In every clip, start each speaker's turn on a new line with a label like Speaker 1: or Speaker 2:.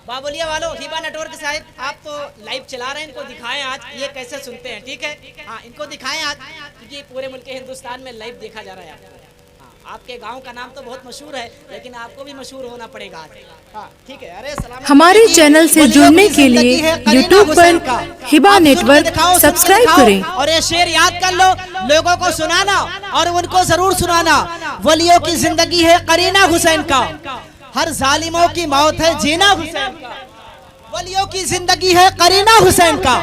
Speaker 1: बाबुलिया वालों, हिबा नेटवर्क साहब, आप तो लाइव चला रहे हैं, इनको दिखाएं आज ये कैसे सुनते हैं, ठीक है? हाँ, इनको दिखाएं आज, क्योंकि पूरे मुल्क हिंदुस्तान में लाइव देखा जा रहा है आपको। हाँ, आपके गांव का नाम तो बहुत मशहूर है, लेकिन आपको भी मशहूर होना पड़ेगा आज। हाँ, ठीक है। अरे सलाम।
Speaker 2: हमारे चैनल से जुड़ने के लिए यूट्यूब पर हिबा नेटवर्क सब्सक्राइब करें
Speaker 1: और ये शेर याद कर लो, लोगों को सुनाना और उनको जरूर सुनाना। वलियों की जिंदगी है करीना हुसैन का, हर जालिमों की मौत है जीना हुसैन का। वलियों की जिंदगी है करीना हुसैन का,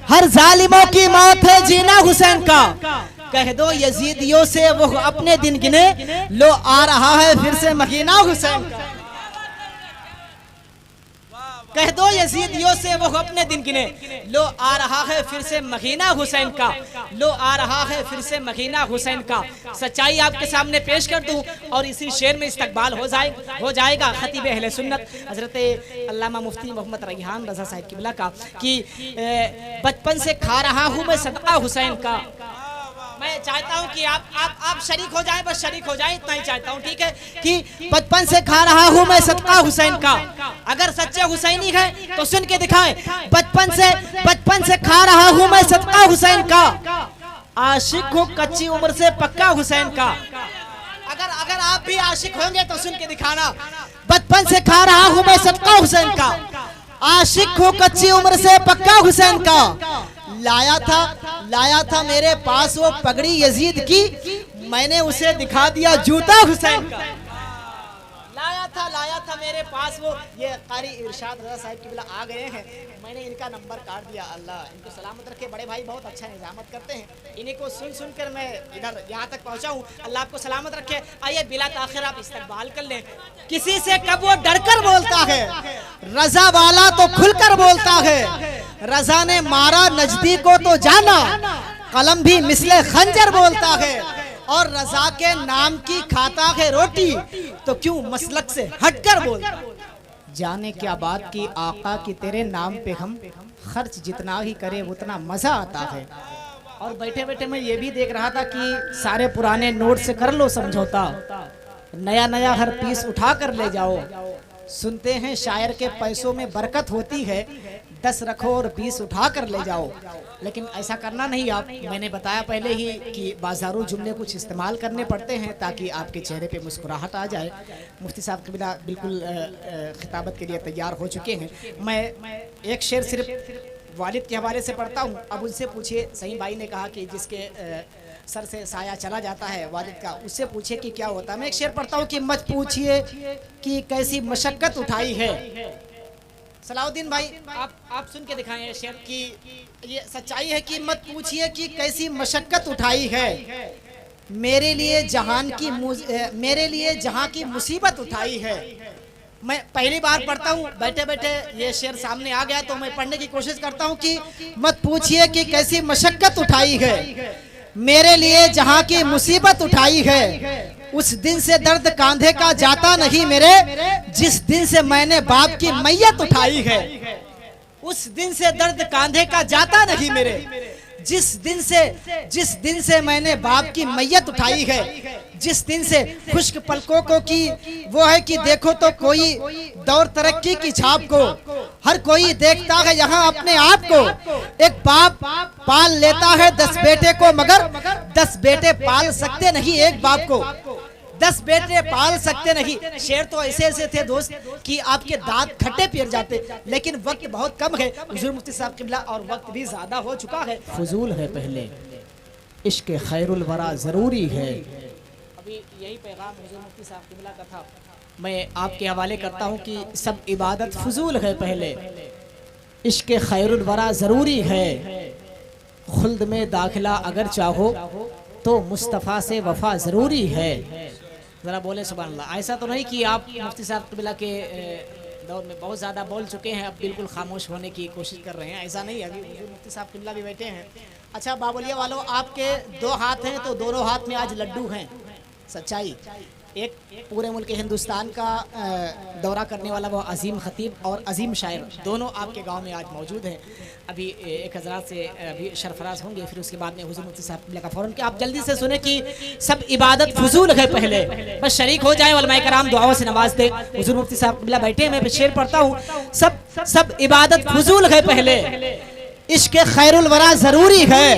Speaker 1: हर जालिमों की मौत है जीना हुसैन का। कह दो यजीदियों से वो अपने दिन गिने, लो आ रहा है फिर से महीना हुसैन का। कह दो यजीदियों से वो अपने दिन गिने, लो आ रहा है फिर से महीना हुसैन का, लो आ रहा है फिर से महीना हुसैन का। सच्चाई आपके सामने पेश कर दूं और इसी शेर में इस्तकबाल हो जाएगा खतीब अहले सुन्नत हजरत अल्लामा मुफ्ती मोहम्मद रैहान रज़ा साहिब किबला का कि बचपन से खा रहा हूँ मैं सदका हुसैन का। मैं चाहता हूं कि आप शरीक हो जाएं, बस शरीक हो जाएं, इतना ही चाहता हूं, ठीक है? कि बचपन से खा रहा हूं मैं सदका हुसैन का। अगर सच्चे हुसैनी हैं तो सुन के दिखाएं। बचपन से खा रहा हूं मैं सदका हुसैन का, आशिक हूं कच्ची उम्र से पक्का हुसैन का। अगर आप भी आशिक होंगे तो सुन के दिखाना। बचपन से खा रहा हूं मैं सदका हुसैन का, आशिक हूं कच्ची उम्र से पक्का हुसैन का। लाया था मेरे पास वो पगड़ी यजीद की, मैंने उसे दिखा दिया जूता हुसैन का। लाया था मेरे पास वो, ये कारी इरशाद रज़ा साहिब किबला आ गए हैं, मैंने इनका नंबर काट दिया। अल्लाह इनको सलामत रखे, बड़े भाई बहुत अच्छा निजामत करते हैं। इन्हीं को सुन कर मैं इधर यहाँ तक पहुँचा हूँ। अल्लाह आपको सलामत रखे। आइए बिला ताखिर आप इस्तकबाल कर लें। किसी से कब वो डर कर बोलता है, रज़ा वाला तो खुलकर बोलता है। रज़ा ने मारा नजदीक तो जाना, कलम भी मिसले खंजर बोलता है। और रज़ा के नाम की खाता है रोटी, तो क्यों मसलक से हटकर बोलता। जाने क्या बात की आका की तेरे नाम पे हम खर्च जितना ही करे उतना मजा आता है। और बैठे बैठे मैं ये भी देख रहा था कि सारे पुराने नोट से कर लो समझौता, नया नया हर पीस उठा कर ले जाओ। सुनते हैं शायर के पैसों में बरकत होती है, 10 रखो और 20 उठा कर ले जाओ। लेकिन ऐसा करना नहीं। आप, मैंने बताया पहले ही कि बाजारू जुमले कुछ इस्तेमाल करने पड़ते हैं ताकि आपके चेहरे पे मुस्कुराहट आ जाए। मुफ्ती साहब किबला बिल्कुल खिताबत के लिए तैयार हो चुके हैं। मैं एक शेर सिर्फ वालिद के हवाले से पढ़ता हूँ, अब उनसे पूछिए। सही भाई ने कहा कि जिसके सर से साया चला जाता है वालिद का, उससे पूछिए कि क्या होता है। मैं एक शेर पढ़ता हूँ कि मत पूछिए कि कैसी मशक्कत उठाई है। सलाउद्दीन भाई आप सुन के दिखाएं शेर की, ये सच्चाई है कि मत पूछिए कि कैसी मशक्कत उठाई है, मेरे लिए जहां की मुसीबत उठाई है। मैं पहली बार पढ़ता हूँ, बैठे बैठे ये शेर सामने आ गया तो मैं पढ़ने की कोशिश करता हूँ कि मत पूछिए कि कैसी मशक्कत उठाई है, मेरे लिए जहां की मुसीबत उठाई है। उस दिन से दर्द कांधे का जाता नहीं मेरे, जिस दिन से मैंने बाप की मैयत उठाई है। उस दिन से दर्द कांधे का जाता नहीं मेरे, जिस दिन से मैंने बाप की मैयत उठाई है। जिस दिन से खुश्क पलकों को की वो है कि देखो तो कोई दौर तरक्की की छाप को, हर कोई देखता है यहाँ अपने आप को। एक बाप पाल लेता है 10 बेटे को, मगर 10 बेटे पाल सकते नहीं एक बाप को। 10 बेटे पाल सकते नहीं। शेर तो ऐसे थे दोस्त कि आपके दांत खट्टे पियर जाते, लेकिन वक्त बहुत कम है हुजूर मुफ्ती साहब किबला, और वक्त भी ज्यादा हो चुका है। फजूल है पहले इश्क खैरुल वरा जरूरी है। अभी यही पैगाम हुजूर मुफ्ती साहब किबला का था। मैं आपके हवाले करता हूँ कि सब इबादत फजूल है पहले इश्क खैरुल वरा जरूरी है। खुल्द में दाखिला अगर चाहो तो मुस्तफ़ा से वफा जरूरी है। ज़रा बोले सुभान अल्लाह। ऐसा तो नहीं कि आप मुफ्ती साहब किबला के दौर में बहुत ज़्यादा बोल चुके हैं, अब बिल्कुल खामोश होने की कोशिश कर रहे हैं, ऐसा नहीं है। अभी मुफ्ती साहब किबला भी बैठे हैं। अच्छा बाबुलिया वालों, आपके 2 हाथ हैं तो दोनों हाथ में आज लड्डू हैं। सच्चाई एक पूरे मुल्क हिंदुस्तान का दौरा करने वाला वो अजीम खतीब और अजीम शायर दोनों आपके गांव में आज मौजूद हैं। अभी एक हज़रात से अभी सरफराज होंगे, फिर उसके बाद में हुजूर मुफ्ती साहब का फ़ौरन कि आप जल्दी से सुने कि सब इबादत फजूल है, पहले बस शरीक हो जाए, उलमाए कराम दुआओं से नवाज दे। हुजूर मुफ्ती साहब बैठे, मैं शेर पढ़ता हूँ, सब इबादत फजूल है, पहले इश्क खैरुल वरा ज़रूरी है,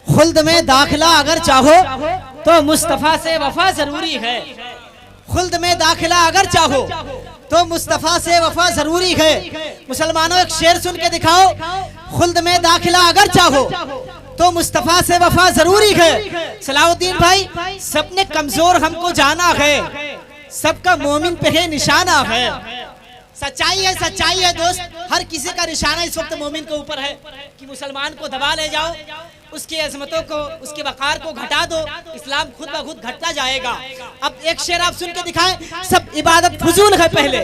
Speaker 1: खुल्द में दाखिला अगर चाहो तो मुस्तफ़ा से वफा जरूरी है। खुल्द में दाखिला अगर चाहो तो मुस्तफ़ा से वफा जरूरी है। मुसलमानों एक शेर सुन के दिखाओ, खुल्द में दाखिला अगर चाहो तो मुस्तफ़ा से वफा जरूरी है। सलाउद्दीन भाई, सबने कमजोर हमको जाना है, सबका मोमिन पे है निशाना है। सच्चाई है दोस्त, हर किसी का निशाना इस वक्त मोमिन के ऊपर है कि मुसलमान को दबा ले जाओ, उसकी अजमतों को, उसके वक़ार को घटा दो, इस्लाम खुद ब खुद घटता जाएगा। अब एक शेर आप सुन के दिखाएं, सब इबादत फजूल है, पहले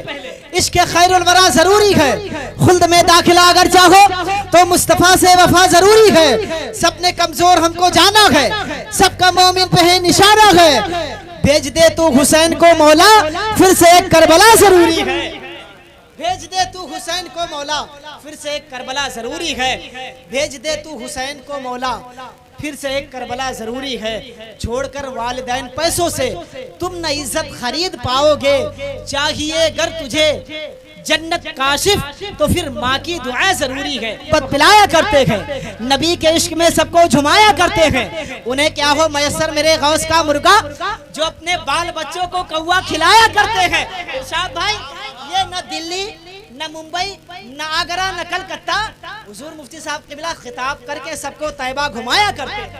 Speaker 1: इश्क खैरुल वरा जरूरी है, खुल्द में दाखिला अगर चाहो तो मुस्तफ़ा से वफा जरूरी है। सबने कमजोर हमको जाना है, सबका मोमिन पे है निशाना है। भेज दे तू हुसैन को मौला, फिर से एक करबला जरूरी है। भेज दे तू हुसैन को मौला, फिर से एक करबला जरूरी है। भेज दे तू हुसैन को मौला, फिर से एक करबला जरूरी है। छोड़कर वालिदैन पैसों से तुम न इज्जत खरीद पाओगे, चाहिए अगर तुझे जन्नत काशिफ तो फिर माँ की दुआ जरूरी है। बतलाया करते हैं, नबी के इश्क में सबको झुमाया करते हैं, उन्हें क्या हो मयसर मेरे गौस का मुर्गा, जो अपने बाल बच्चों को कौवा खिलाया करते हैं। इरशाद भाई, ये न दिल्ली न मुंबई न आगरा न कलकत्ता, हुजूर मुफ्ती साहब क़िबला खिताब करके सबको तैयबा घुमाया करते हैं।